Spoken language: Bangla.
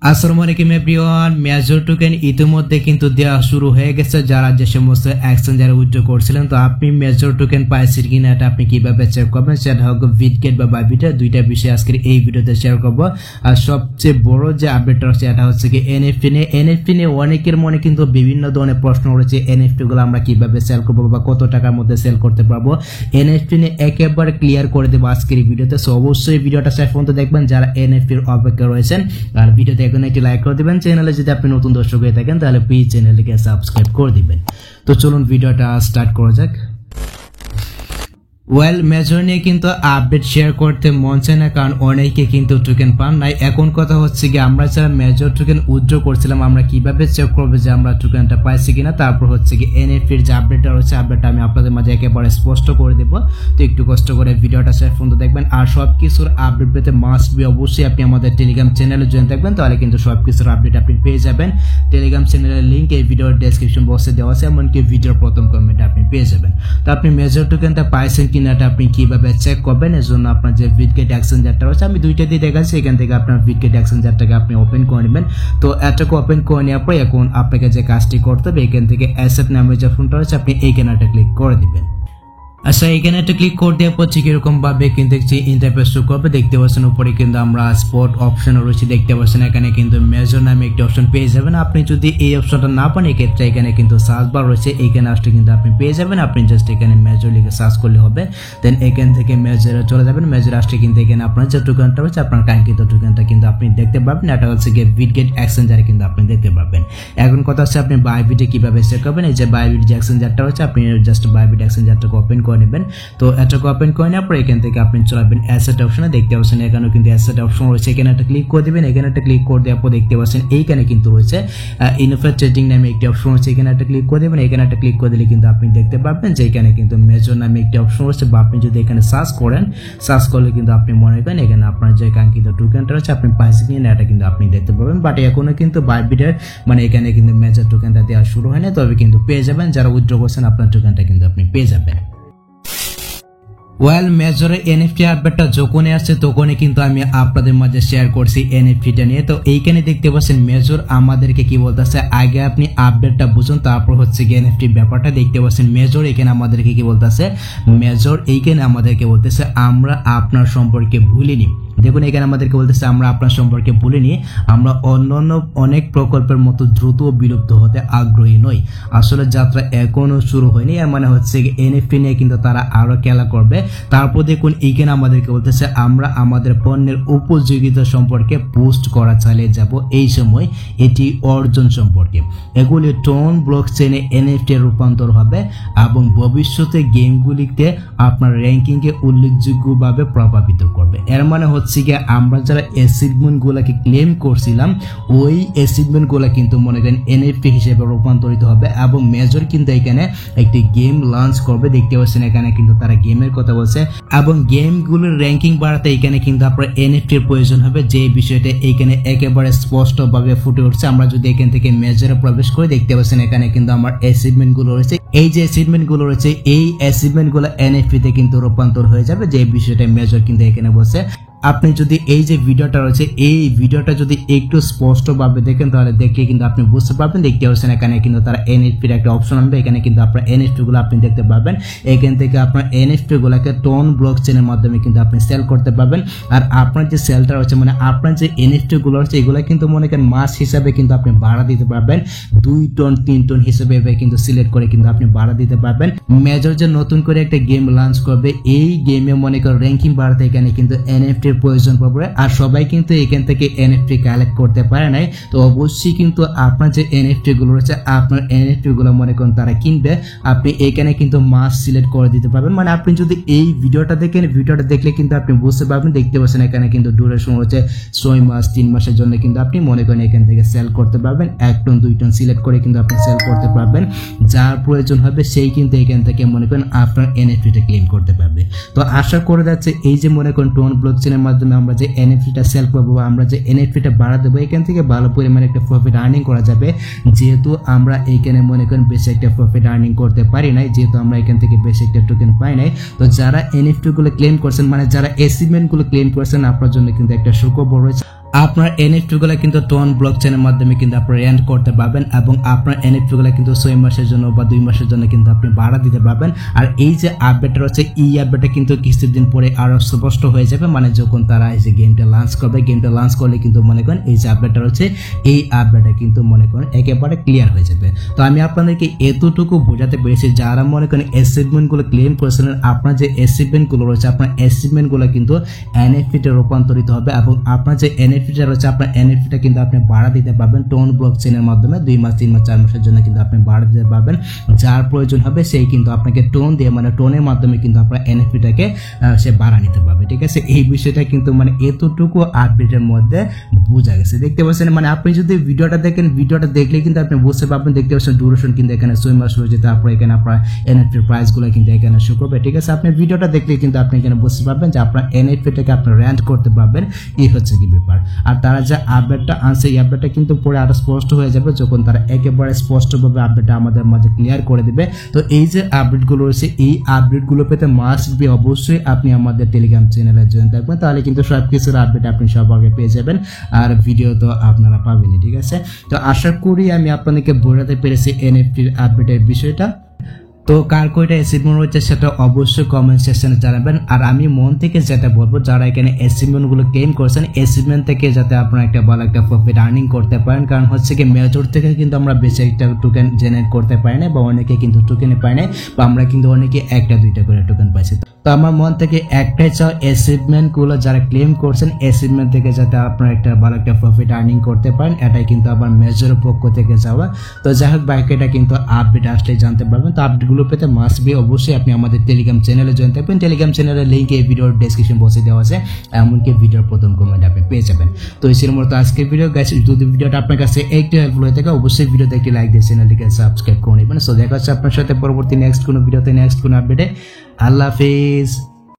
আসসালামু আলাইকুম এভরিওয়ান। মেজর টোকেন ইতিমধ্যে কিন্তু দেওয়া শুরু হয়ে গেছে যারা যে সমস্ত এক্সচেঞ্জারে উইথড্র করছিলেন। তো আপনি মেজর টোকেন পাইছেন কিনা এটা আপনি কিভাবে চেক করবেন সেটা হোক বিটগেট বা বাইবিটের দুইটা বিষয় আজকের এই ভিডিওতে শেয়ার করব। আর সবচেয়ে বড় যে আপডেটটা হচ্ছে এটা হচ্ছে কি এনএফটি নিয়ে অনেকের মনে কিন্তু বিভিন্ন ধরনের প্রশ্ন রয়েছে। এনএফটি গুলো আমরা কিভাবে সেল করবো বা কত টাকার মধ্যে সেল করতে পারবো, এনএফটি নিয়ে একেবারে ক্লিয়ার করে দেবো আজকের এই ভিডিওতে। সো অবশ্যই ভিডিওটা শেষ পর্যন্ত দেখবেন যারা এনএফটির অপেক্ষা রয়েছেন। আর ভিডিওতে এখন একটি লাইক করে দিবেন, চ্যানেলে যদি আপনি নতুন দর্শক হয়ে থাকেন তাহলে প্লিজ চ্যানেলটিকে সাবস্ক্রাইব করে দিবেন। তো চলুন ভিডিওটা স্টার্ট করা যাক। মেজর নিয়ে কিন্তু আপডেট শেয়ার করতে মন চায় না, কারণ অনেকে কিন্তু টোকেন পান নাই। এখন কথা হচ্ছে কি আমরা যারা মেজর টোকেন উইথড্র করছিলাম আমরা কিভাবে চেক করবো যে আমরা টোকেনটা পাইছি কিনা। তারপর হচ্ছে কি এনএফটির যে আপডেটটা রয়েছে আপডেটটা আমি আপনাদের মাঝে একেবারে স্পষ্ট করে দেবো। তো একটু কষ্ট করে ভিডিওটা শেষ পর্যন্ত দেখবেন। আর সবকিছুর আপডেট পেতে মাস্ট বি অবশ্যই আপনি আমাদের টেলিগ্রাম চ্যানেলে জয়েন থাকবেন, তাহলে কিন্তু সবকিছুর আপডেট আপনি পেয়ে যাবেন। টেলিগ্রাম চ্যানেলের লিঙ্ক এই ভিডিওর ডেসক্রিপশন বক্সে দেওয়া আছে, এমনকি ভিডিওর প্রথম কমেন্টে আপনি পেয়ে যাবেন। তো আপনি মেজর টোকেনটা পাইছেন কিনা এটা আপনি কিভাবে চেক করবেন, এর জন্য আপনার যে বিটগেট এক্সচেঞ্জারটা রয়েছে আমি দুইটা দিয়ে দেখাচ্ছি। এখান থেকে আপনার বিটগেট এক্সচেঞ্জারটাকে আপনি ওপেন করে নেবেন। তো এটাকে ওপেন করে নেওয়ার পর এখন আপনাকে যে কাজটি করতে হবে এখান থেকে অ্যাসেট নামের যে ফোনটা রয়েছে আপনি এইখানে একটা ক্লিক করে দিবেন। আচ্ছা, এখানে একটা ক্লিক করে দেওয়ার পর ঠিক এরকম ভাবে কিন্তু একটি ইন্টারফেস শো করবে। দেখতে পাচ্ছেন উপরে কিন্তু আমরা স্পট অপশন রয়েছে, দেখতে পাচ্ছেন এখানে কিন্তু মেজর নামে একটি অপশন পেয়ে যাবেন। আপনি যদি এই অপশনটা না পান এক্ষেত্রে এখানে কিন্তু সার্চ বার রয়েছে, এখানে আসলে কিন্তু আপনি পেয়ে যাবেন। আপনি জাস্ট এখানে মেজর লিখে সার্চ করলে হবে, দেন এখান থেকে মেজরে চলে যাবেন। মেজর আসলে কিন্তু এখানে আপনার যে টোকেনটা রয়েছে আপনার কাঙ্ক্ষিত টোকেনটা কিন্তু আপনি দেখতে পাবেন। এটা হচ্ছে গিয়ে বিটগেট এক্সচেঞ্জারে কিন্তু আপনি দেখতে পাবেন। এখন কথা হচ্ছে আপনি বাইবিটে কিভাবে চেক করবেন। এই যে বাইবিট যে এক্সচেঞ্জারটা রয়েছে আপনি জাস্ট বাইবিট এক্সচেঞ্জারটাকে ওপেন করে নেবেন। তো এটাকে ওপেন করে নেওয়ার পর এখান থেকে আপনি চলে আসবেন অ্যাসেট অপশনে। দেখতে পাচ্ছেন এখানেও কিন্তু অ্যাসেট অপশন রয়েছে, এখানে একটা ক্লিক করে দিবেন। এখানে একটা ক্লিক করে দেওয়ার পর দেখতে পাচ্ছেন এইখানে কিন্তু রয়েছে ইনফ্রা ট্রেডিং নামে একটি অপশন রয়েছে, এখানে একটা ক্লিক করে দেবেন। এখানে একটা ক্লিক করে দিলে কিন্তু আপনি দেখতে পাবেন যে এখানে কিন্তু মেজর নামে একটি অপশন রয়েছে, বা আপনি যদি এখানে সার্চ করেন সার্চ করলে কিন্তু আপনি মনে করেন এখানে আপনার যে কাঙ্ক্ষিত টোকেনটা রয়েছে আপনি পাইছেন কিনা এটা কিন্তু আপনি দেখতে পাবেন। বাট এখনো কিন্তু বাইবিটের মানে এখানে কিন্তু মেজর টোকেনটা দেওয়া শুরু হয়নি, তবে কিন্তু পেয়ে যাবেন। যারা উইথড্র করছেন আপনার টোকেনটা কিন্তু আপনি পেয়ে যাবেন। মেজরের এনএফটি আপডেটটা যখনই আসছে তখনই কিন্তু আমি আপনাদের মাঝে শেয়ার করছি এনএফটিটা নিয়ে। তো এইখানে দেখতে পাচ্ছেন মেজর আমাদেরকে কি বলতেছে, আগে আপনি আপডেটটা বুঝুন তারপর হচ্ছে কি এনএফটি ব্যাপারটা। দেখতে পাচ্ছেন মেজর এখানে আমাদেরকে কি বলতেছে, মেজর এইখানে আমাদেরকে বলতেছে আমরা আপনার সম্পর্কে ভুলিনি। দেখুন এখানে আমাদেরকে বলতেছে আমরা আপনার সম্পর্কে ভুলিনি, আমরা অন্যান্য অনেক প্রকল্পের মতো দ্রুত বিলুপ্ত হতে আগ্রহী নই। আসলে যাত্রা এখনো শুরু হয়নি, এর মানে হচ্ছে এনএফটি নিয়ে কিন্তু তারা আরো খেলা করবে। তারপর দেখুন এইখানে আমাদেরকে বলতেছে আমরা আমাদের পণ্যের উপযোগিতা সম্পর্কে পোস্ট করা চালিয়ে যাব এই সময় এটি অর্জন সম্পর্কে। এগুলি টোন ব্লকচেইনে এনএফটি রূপান্তর হবে এবং ভবিষ্যতে গেমগুলিতে আপনার র্যাঙ্কিংকে উল্লেখযোগ্যভাবে প্রভাবিত করবে। এর মানে হচ্ছে গিয়ে আমরা যারা অ্যাচিভমেন্ট গুলাকে ক্লেম করছিলাম ওই অ্যাচিভমেন্ট গুলা কিন্তু মনে করেন এনএফটি হিসেবে রূপান্তরিত হবে এবং মেজর কিন্তু এখানে একটি গেম লঞ্চ করবে। দেখতে পাচ্ছেন এখানে কিন্তু তারা গেমের কথা বলছে এবং গেমগুলোর র্যাঙ্কিং বাড়াতে এখানে কিন্তু আপনার এনএফটির প্রয়োজন হবে, যে বিষয়টা এখানে একেবারে স্পষ্টভাবে ফুটে উঠছে। আমরা যদি এখান থেকে মেজরে প্রবেশ করে দেখতে পাচ্ছেন এখানে কিন্তু আমার অ্যাচিভমেন্ট গুলো রয়েছে, এই যে অ্যাচিভমেন্ট গুলো রয়েছে এই অ্যাচিভমেন্ট গুলো এনএফটি তে কিন্তু রূপান্তর হয়ে যাবে, যে বিষয়টা মেজর কিন্তু এখানে বলছে। আপনি যদি এই যে ভিডিওটা রয়েছে এই ভিডিওটা যদি একটু স্পষ্টভাবে দেখেন তাহলে দেখলে কিন্তু আপনি বুঝতে পারবেন। দেখতে পাচ্ছেন এখানে কিন্তু তারা এনএফটির একটা অপশন আনবে, এখানে কিন্তু আপনার এনএফটি গুলো আপনি দেখতে পাবেন। এখান থেকে আপনার এনএফটি গুলোকে টোন ব্লকচেইনের মাধ্যমে কিন্তু আপনি সেল করতে পারবেন। আর আপনার যে সেলটা রয়েছে মানে আপনার যে এনএফটি গুলো রয়েছে এগুলো কিন্তু মনে করেন মাস হিসাবে কিন্তু আপনি ভাড়া দিতে পারবেন, 2 টন 3 টন হিসেবে কিন্তু সিলেক্ট করে কিন্তু আপনি ভাড়া দিতে পারবেন। মেজর যে নতুন করে একটা গেম লঞ্চ করবে এই গেমে মনে করেন র্যাঙ্কিং বাড়াতে এখানে কিন্তু এনএফটি প্রয়োজন পড়বে, আর সবাই কিন্তু এখান থেকে এনএফটি কালেক্ট করতে পারে নাই। তো অবশ্যই কিন্তু আপনার যে এনএফটি গুলো রয়েছে আপনার এনএফটি গুলো মনে করেন তারা কিনবে, আপনি এখানে কিন্তু মাস সিলেক্ট করে দিতে পারবেন। মানে আপনি যদি এই ভিডিওটা দেখেন ভিডিওটা দেখলে কিন্তু আপনি বুঝতে পারবেন। দেখতে পাচ্ছেন এখানে কিন্তু ডিউরেশন রয়েছে 6 মাস 3 মাসের জন্য কিন্তু আপনি মনে করেন এখান থেকে সেল করতে পারবেন। 1 টন 2 টন সিলেক্ট করে কিন্তু আপনি সেল করতে পারবেন, যার প্রয়োজন হবে সেই কিন্তু এখান থেকে মনে করেন আপনার এনএফটিটা ক্লেম করতে পারবে। তো আশা করে যাচ্ছে এই যে মনে করেন টোন ব্লকচেইনের মাধ্যমে আমরা যে এনএফটিটা সেল করবো আমরা যে এনএফটিটা বাড়া দেবো এখান থেকে ভালো পরিমাণে একটা প্রফিট আর্নিং করা যাবে। যেহেতু আমরা এইখানে মনে করেন বেশি একটা প্রফিট আর্নিং করতে পারি নাই, যেহেতু আমরা এখান থেকে বেশি একটা টোকেন পাই নাই। তো যারা এনএফটি গুলো ক্লেম করছেন মানে যারা অ্যাচিভমেন্ট গুলো ক্লেম করছেন আপনার জন্য কিন্তু একটা সুখবর রয়েছে। আপনার এনএফটি গুলো কিন্তু টোন ব্লকচেনের মাধ্যমে কিন্তু আপনি র্যান্ট করতে পারবেন এবং আপনার এনএফটি গুলো কিন্তু 6 মাসের জন্য বা 2 মাসের জন্য কিন্তু আপনি ভাড়া দিতে পারবেন। আর এই যে আপডেটটা হচ্ছে এই আপডেটটা কিন্তু কিছুদিন পরে আরো স্পষ্ট হয়ে যাবে, মানে যখন তারা এই যে গেমটা লঞ্চ করবে, গেমটা লঞ্চ করলে কিন্তু মনে করেন এই যে আপডেটটা হচ্ছে এই আপডেটটা কিন্তু মনে করেন একেবারে ক্লিয়ার হয়ে যাবে। তো আমি আপনাদেরকে এতটুকু বোঝাতে পেরেছি, যারা মনে করেন অ্যাচিভমেন্ট গুলো ক্লেম করেছিলেন, আপনার যে অ্যাচিভমেন্ট গুলো রয়েছে আপনার অ্যাচিভমেন্ট গুলো কিন্তু এনএফটি তে রূপান্তরিত হবে এবং আপনার যে এনএফটি রয়েছে আপনার এনএফটিটা কিন্তু আপনি ভাড়া দিতে পারবেন টোন ব্লকচেনের মাধ্যমে 2 মাস 3 মাস 4 মাসের জন্য কিন্তু আপনি ভাড়া দিতে পারবেন। যার প্রয়োজন হবে সেই কিন্তু আপনাকে টোন দিয়ে মানে টোনের মাধ্যমে কিন্তু আপনার এনএফটিটাকে সে ভাড়া নিতে পারবে। ঠিক আছে, এই বিষয়টা কিন্তু মানে এতটুকু আপডেটের মধ্যে বোঝা গেছে। দেখতে পাচ্ছেন মানে আপনি যদি ভিডিওটা দেখেন, ভিডিওটা দেখলে কিন্তু আপনি বুঝতে পারবেন। দেখতে পাচ্ছেন ডিউরেশন কিন্তু এখানে 6 মাস রয়েছে, তারপর এখানে আপনার এনএফটির প্রাইসগুলো কিন্তু এখানে শো করবে। ঠিক আছে, আপনি ভিডিওটা দেখলে কিন্তু আপনি এখানে বুঝতে পারবেন যে আপনার এনএফটিটাকে আপনি র্যান্ট করতে পারবেন। এই হচ্ছে কি ব্যাপার। আর তারা যে আপডেটটা আনছে এই আপডেটটা কিন্তু পরে আরো স্পষ্ট হয়ে যাবে যখন তারা একেবারে স্পষ্টভাবে আপডেটটা আমাদের মাঝে ক্লিয়ার করে দিবে। তো এই যে আপডেটগুলো রয়েছে এই আপডেটগুলো পেতে মাস্ট বি অবশ্যই আপনি আমাদের টেলিগ্রাম চ্যানেলে জয়েন থাকবেন, তাহলে কিন্তু সবকিছুর আপডেট আপনি সব আগে পেয়ে যাবেন আর ভিডিও তো আপনারা পাবেনই। ঠিক আছে, তো আশা করি আমি আপনাদেরকে বোঝাতে পেরেছি এনএফটির আপডেটের বিষয়টা। তো কার কয়টা অ্যাচিভমেন্ট রয়েছে সেটা অবশ্যই কমেন্ট সেকশনে জানাবেন। আর আমি মন থেকে যেটা বলবো, যারা এখানে অ্যাচিভমেন্ট গুলো ক্লেম করেছেন অ্যাচিভমেন্ট থেকে যাতে আপনারা একটা ভালো একটা প্রফিট আর্নিং করতে পারেন, কারণ হচ্ছে কি মেজর থেকে কিন্তু আমরা বেশি একটা টোকেন জেনারেট করতে পারি না বা অনেকে কিন্তু টোকেনে পায় না, বা আমরা কিন্তু অনেকে একটা দুইটা করে টোকেন পাইছি। তো আমার মন থেকে একটাই চাও অ্যাচিভমেন্ট গুলো যারা ক্লেম করছেন অ্যাচিভমেন্ট থেকে যাতে আপনারা একটা ভালো একটা প্রফিট আর্নিং করতে পারেন, এটাই কিন্তু আবার মেজরের পক্ষ থেকে যাওয়া। তো যাই হোক বাইক এটা কিন্তু আপডেট আসলে জানতে পারবেন। তো আপডেট গুলো পেতে মাস্ট বি অবশ্যই আপনি আমাদের টেলিগ্রাম চ্যানেলে জয়েন থাকবেন। টেলিগ্রাম চ্যানেলের লিঙ্ক এই ভিডিওর ডেসক্রিপশন বক্সে দেওয়া আছে, এমনকি ভিডিওর প্রথম কমেন্টে আপনি পেয়ে যাবেন। তো এই ছিল মূলত আজকের ভিডিও গাইস। যদি ভিডিওটা আপনার কাছে একটু হেল্পফুল হয়ে থাকে অবশ্যই ভিডিওতে একটি লাইক দিয়ে চ্যানেলটিকে সাবস্ক্রাইব করে নেবেন। সো দেখা হচ্ছে আপনার সাথে পরবর্তী নেক্সট কোনো ভিডিওতে নেক্সট কোনো আপডেটে। আল্লাহ হাফেজ।